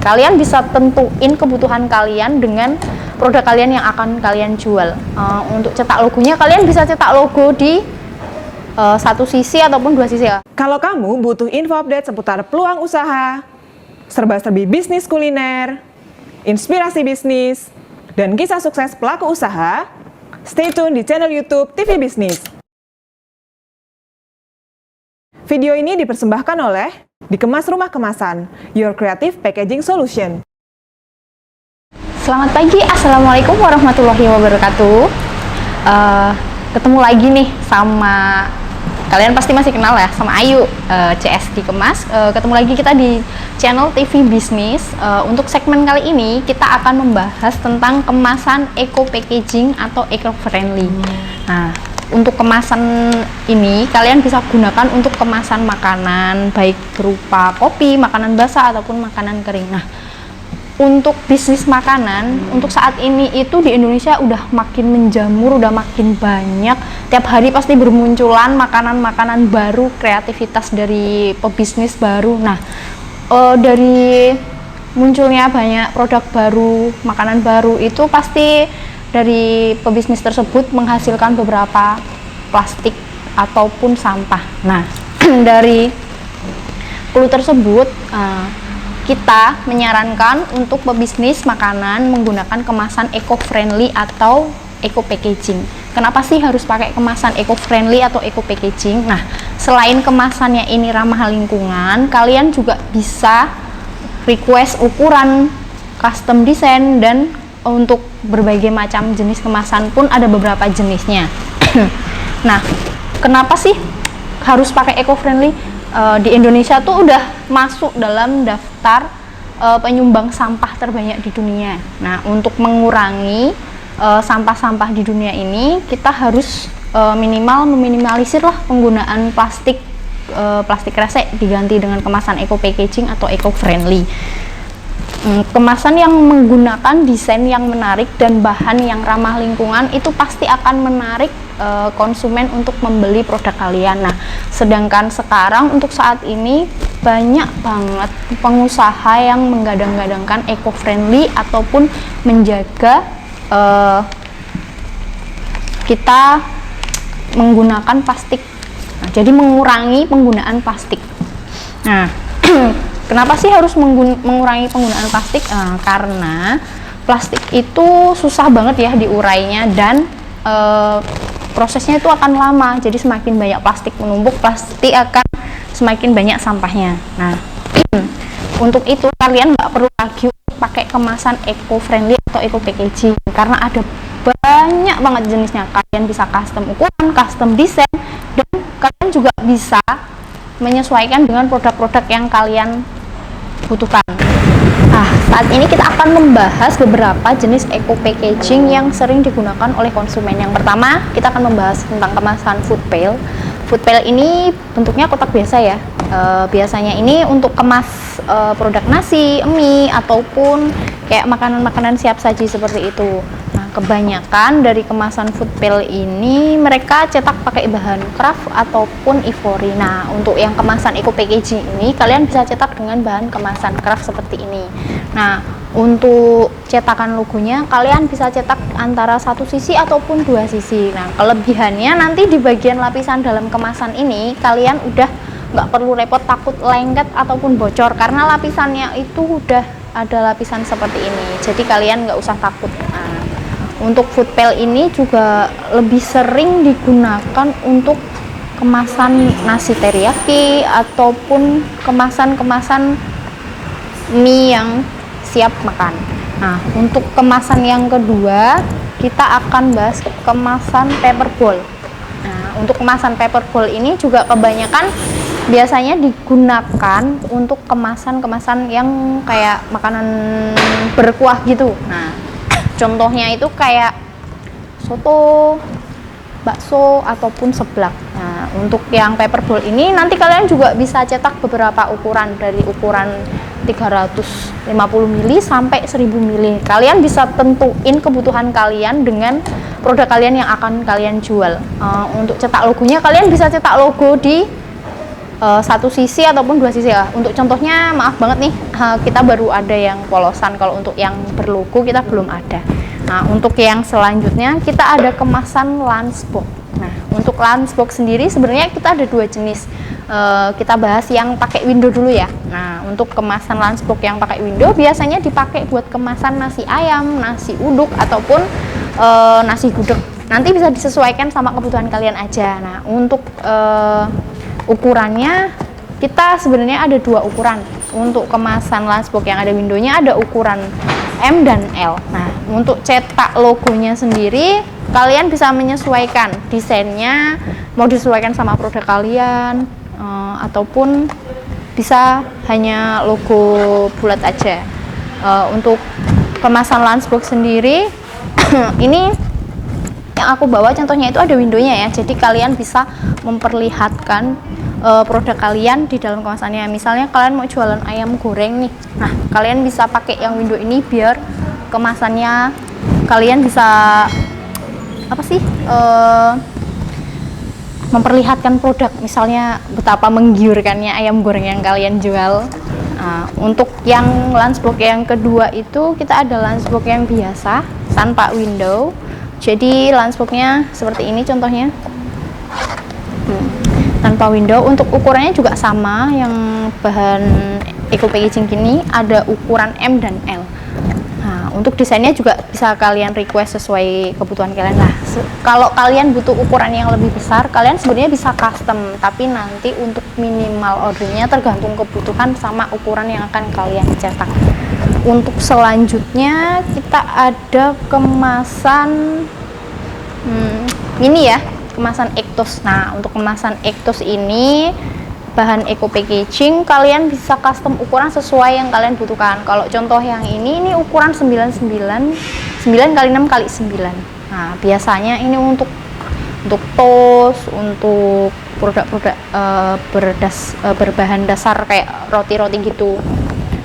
Kalian bisa tentuin kebutuhan kalian dengan produk kalian yang akan kalian jual. Untuk cetak logonya, kalian bisa cetak logo di satu sisi ataupun dua sisi ya. Kalau kamu butuh info update seputar peluang usaha, serba-serbi bisnis kuliner, inspirasi bisnis, dan kisah sukses pelaku usaha, stay tune di channel YouTube TV Bisnis. Video ini dipersembahkan oleh Dikemas Rumah Kemasan, Your Creative Packaging Solution. Selamat pagi, Assalamualaikum warahmatullahi wabarakatuh. Ketemu lagi nih sama kalian, pasti masih kenal ya sama Ayu, CS Dikemas. Ketemu lagi kita di channel TV Bisnis. Untuk segmen kali ini kita akan membahas tentang kemasan eco packaging atau eco friendly. Nah, untuk kemasan ini kalian bisa gunakan untuk kemasan makanan, baik berupa kopi, makanan basah ataupun makanan kering. Nah, untuk bisnis makanan untuk saat ini itu di Indonesia udah makin menjamur, udah makin banyak. Tiap hari pasti bermunculan makanan-makanan baru, kreativitas dari pebisnis baru. Nah, dari munculnya banyak produk baru, makanan baru itu pasti dari pebisnis tersebut menghasilkan beberapa plastik ataupun sampah. Nah, dari clue tersebut kita menyarankan untuk pebisnis makanan menggunakan kemasan eco-friendly atau eco-packaging. Kenapa sih harus pakai kemasan eco-friendly atau eco-packaging? Nah, selain kemasannya ini ramah lingkungan, kalian juga bisa request ukuran, custom design, dan untuk berbagai macam jenis kemasan pun ada beberapa jenisnya. Nah, kenapa sih harus pakai eco-friendly? Di Indonesia tuh udah masuk dalam daftar penyumbang sampah terbanyak di dunia. Nah, untuk mengurangi sampah-sampah di dunia ini, kita harus meminimalisir lah penggunaan plastik resek, diganti dengan kemasan eco packaging atau eco friendly. Kemasan yang menggunakan desain yang menarik dan bahan yang ramah lingkungan itu pasti akan menarik konsumen untuk membeli produk kalian. Nah, sedangkan sekarang untuk saat ini banyak banget pengusaha yang menggadang-gadangkan eco-friendly ataupun menjaga kita menggunakan plastik. Nah, jadi mengurangi penggunaan plastik. Nah, kenapa sih harus mengurangi penggunaan plastik? Karena plastik itu susah banget ya diurainya dan prosesnya itu akan lama. Jadi semakin banyak plastik menumpuk, pasti akan semakin banyak sampahnya. Nah, untuk itu kalian nggak perlu lagi pakai kemasan eco-friendly atau eco-packaging karena ada banyak banget jenisnya. Kalian bisa custom ukuran, custom design, dan kalian juga bisa menyesuaikan dengan produk-produk yang kalian butuhkan. Nah, saat ini kita akan membahas beberapa jenis eco packaging yang sering digunakan oleh konsumen. Yang pertama, kita akan membahas tentang kemasan food pail. Food pail ini bentuknya kotak biasa ya. Biasanya ini untuk kemas produk nasi, mie, ataupun kayak makanan-makanan siap saji seperti itu. Nah, kebanyakan dari kemasan food pail ini mereka cetak pakai bahan craft ataupun ivory. Nah, untuk yang kemasan eco packaging ini kalian bisa cetak dengan bahan kemasan craft seperti ini. Nah, untuk cetakan logonya kalian bisa cetak antara satu sisi ataupun dua sisi. Nah, kelebihannya nanti di bagian lapisan dalam kemasan ini kalian udah nggak perlu repot takut lengket ataupun bocor karena lapisannya itu udah ada lapisan seperti ini. Jadi kalian nggak usah takut. Nah, untuk food pail ini juga lebih sering digunakan untuk kemasan nasi teriyaki ataupun kemasan-kemasan mie yang siap makan. Nah, untuk kemasan yang kedua kita akan bahas kemasan paper bowl. Nah, untuk kemasan paper bowl ini juga kebanyakan biasanya digunakan untuk kemasan-kemasan yang kayak makanan berkuah gitu. Nah, contohnya itu kayak soto, bakso, ataupun seblak. Nah, untuk yang paper bowl ini nanti kalian juga bisa cetak beberapa ukuran, dari ukuran 350 ml sampai 1000 ml. Kalian bisa tentuin kebutuhan kalian dengan produk kalian yang akan kalian jual. Untuk cetak logonya kalian bisa cetak logo di satu sisi ataupun dua sisi lah. Untuk contohnya, maaf banget nih, kita baru ada yang polosan. Kalau untuk yang berlogo kita belum ada. Nah, untuk yang selanjutnya kita ada kemasan lunchbox. Nah, untuk lunchbox sendiri sebenarnya kita ada dua jenis. Kita bahas yang pakai window dulu ya. Nah, untuk kemasan lunchbox yang pakai window biasanya dipakai buat kemasan nasi ayam, nasi uduk ataupun nasi gudeg. Nanti bisa disesuaikan sama kebutuhan kalian aja. Nah, untuk ukurannya kita sebenarnya ada dua ukuran. Untuk kemasan lunchbox yang ada windownya ada ukuran M dan L. Nah, untuk cetak logonya sendiri kalian bisa menyesuaikan desainnya, mau disesuaikan sama produk kalian ataupun bisa hanya logo bulat aja. Untuk kemasan lunchbox sendiri ini yang aku bawa contohnya itu ada windownya ya, jadi kalian bisa memperlihatkan produk kalian di dalam kemasannya. Misalnya kalian mau jualan ayam goreng nih, nah kalian bisa pakai yang window ini biar kemasannya kalian bisa apa sih memperlihatkan produk, misalnya betapa menggiurkannya ayam goreng yang kalian jual. Nah, untuk yang lunchbox yang kedua itu kita ada lunchbox yang biasa tanpa window. Jadi lunchboxnya seperti ini contohnya, tanpa window. Untuk ukurannya juga sama, yang bahan eco packaging gini ada ukuran M dan L. Nah, untuk desainnya juga bisa kalian request sesuai kebutuhan kalian lah. Kalau kalian butuh ukuran yang lebih besar, kalian sebenarnya bisa custom, tapi nanti untuk minimal ordernya tergantung kebutuhan sama ukuran yang akan kalian cetak. Untuk selanjutnya kita ada kemasan ini ya, kemasan Ektos. Nah, untuk kemasan Ektos ini bahan eco packaging, kalian bisa custom ukuran sesuai yang kalian butuhkan. Kalau contoh yang ini ukuran 9 kali 6 kali 9. Nah, biasanya ini untuk toast, untuk produk-produk berbahan dasar kayak roti-roti gitu.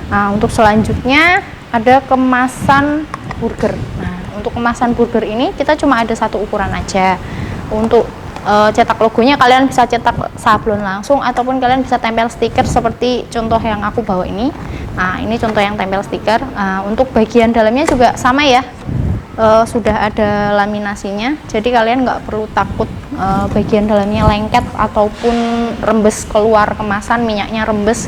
Nah, untuk selanjutnya ada kemasan burger. Nah, untuk kemasan burger ini kita cuma ada satu ukuran aja. Untuk cetak logonya kalian bisa cetak sablon langsung ataupun kalian bisa tempel stiker seperti contoh yang aku bawa ini. Nah, ini contoh yang tempel stiker. Untuk bagian dalamnya juga sama ya, sudah ada laminasinya, jadi kalian nggak perlu takut bagian dalamnya lengket ataupun rembes keluar kemasan, minyaknya rembes.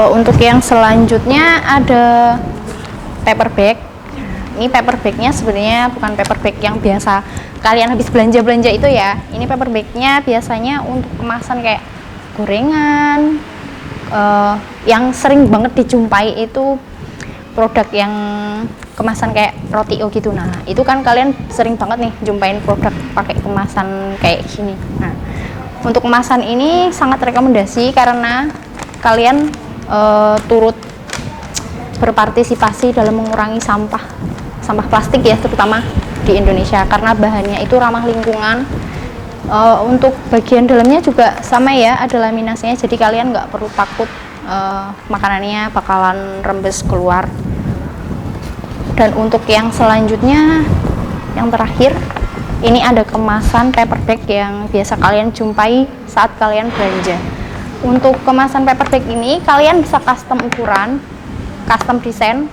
Untuk yang selanjutnya ada paper bag. Ini paper bagnya sebenarnya bukan paper bag yang biasa kalian habis belanja itu ya. Ini paper bagnya biasanya untuk kemasan kayak gorengan. Yang sering banget dijumpai itu produk yang kemasan kayak roti gitu. Nah, itu kan kalian sering banget nih jumpain produk pakai kemasan kayak gini. Nah, untuk kemasan ini sangat rekomendasi karena kalian turut berpartisipasi dalam mengurangi sampah plastik ya, terutama di Indonesia karena bahannya itu ramah lingkungan. Untuk bagian dalamnya juga sama ya, ada laminasinya, jadi kalian nggak perlu takut makanannya bakalan rembes keluar. Dan untuk yang selanjutnya, yang terakhir, ini ada kemasan paper bag yang biasa kalian jumpai saat kalian belanja. Untuk kemasan paper bag ini kalian bisa custom ukuran, custom desain.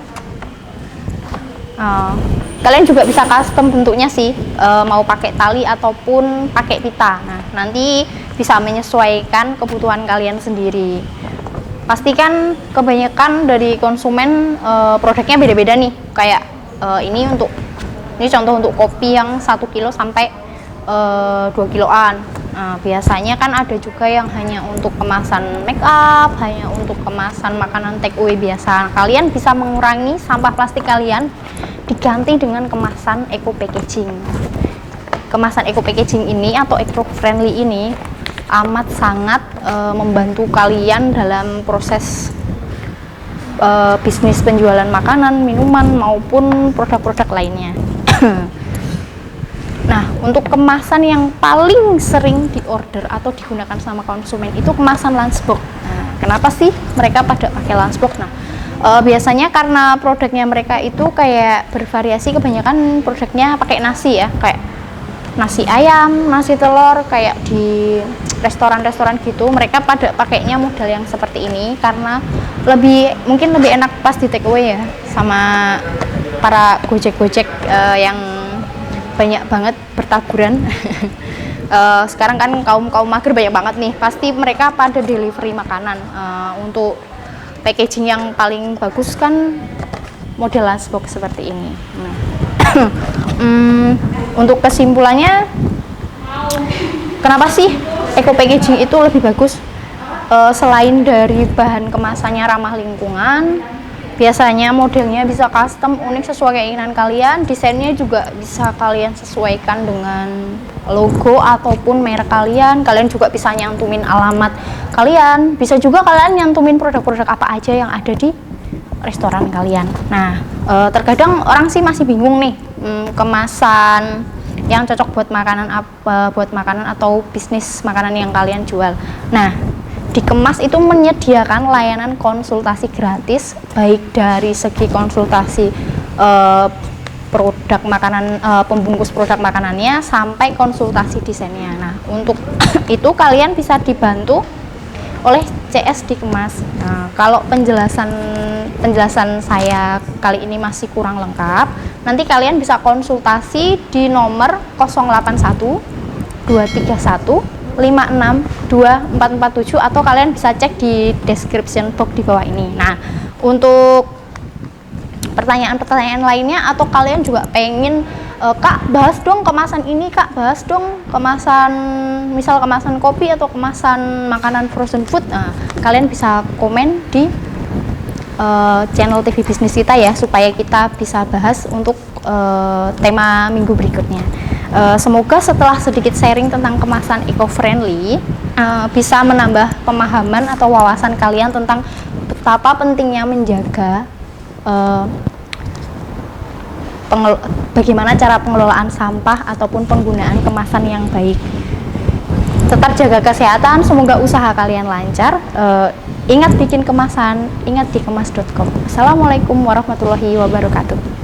Kalian juga bisa custom bentuknya sih, mau pakai tali ataupun pakai pita. Nah, nanti bisa menyesuaikan kebutuhan kalian sendiri. Pastikan kebanyakan dari konsumen produknya beda-beda nih. Kayak ini contoh untuk kopi yang 1 kilo sampai 2 kiloan. Nah, biasanya kan ada juga yang hanya untuk kemasan make up, hanya untuk kemasan makanan take away biasa. Kalian bisa mengurangi sampah plastik kalian diganti dengan kemasan eco packaging. Kemasan eco packaging ini atau eco friendly ini amat sangat membantu kalian dalam proses bisnis penjualan makanan, minuman maupun produk-produk lainnya. Nah, untuk kemasan yang paling sering diorder atau digunakan sama konsumen itu kemasan lunchbox. Nah, kenapa sih mereka pada pakai lunchbox? Nah, biasanya karena produknya mereka itu kayak bervariasi, kebanyakan produknya pakai nasi ya, kayak nasi ayam, nasi telur kayak di restoran-restoran gitu, mereka pada pakainya model yang seperti ini karena mungkin lebih enak pas di take away ya, sama para gojek-gojek yang banyak banget bertaburan. Sekarang kan kaum mager banyak banget nih, pasti mereka pada delivery makanan. Untuk packaging yang paling bagus kan model lunchbox seperti ini. Nah. Untuk kesimpulannya, kenapa sih eco packaging itu lebih bagus? Selain dari bahan kemasannya ramah lingkungan, biasanya modelnya bisa custom, unik sesuai keinginan kalian. Desainnya juga bisa kalian sesuaikan dengan logo ataupun merek kalian. Kalian juga bisa nyantumin alamat kalian. Bisa juga kalian nyantumin produk-produk apa aja yang ada di restoran kalian. Nah, terkadang orang sih masih bingung nih, kemasan yang cocok buat makanan atau bisnis makanan yang kalian jual. Nah, Dikemas itu menyediakan layanan konsultasi gratis, baik dari segi konsultasi produk makanan, pembungkus produk makanannya sampai konsultasi desainnya. Nah, untuk itu kalian bisa dibantu oleh CS Dikemas. Nah, kalau penjelasan saya kali ini masih kurang lengkap, nanti kalian bisa konsultasi di nomor 081 231 56 2447 atau kalian bisa cek di description box di bawah ini. Nah, untuk pertanyaan-pertanyaan lainnya atau kalian juga pengen Kak, bahas dong kemasan ini, Kak, bahas dong kemasan, misal kemasan kopi atau kemasan makanan frozen food. Nah, kalian bisa komen di channel TV bisnis kita ya, supaya kita bisa bahas untuk tema minggu berikutnya. Semoga setelah sedikit sharing tentang kemasan eco-friendly bisa menambah pemahaman atau wawasan kalian tentang betapa pentingnya menjaga bagaimana cara pengelolaan sampah ataupun penggunaan kemasan yang baik. Tetap jaga kesehatan, semoga usaha kalian lancar. Ingat bikin kemasan, ingat dikemas.com. Assalamualaikum warahmatullahi wabarakatuh.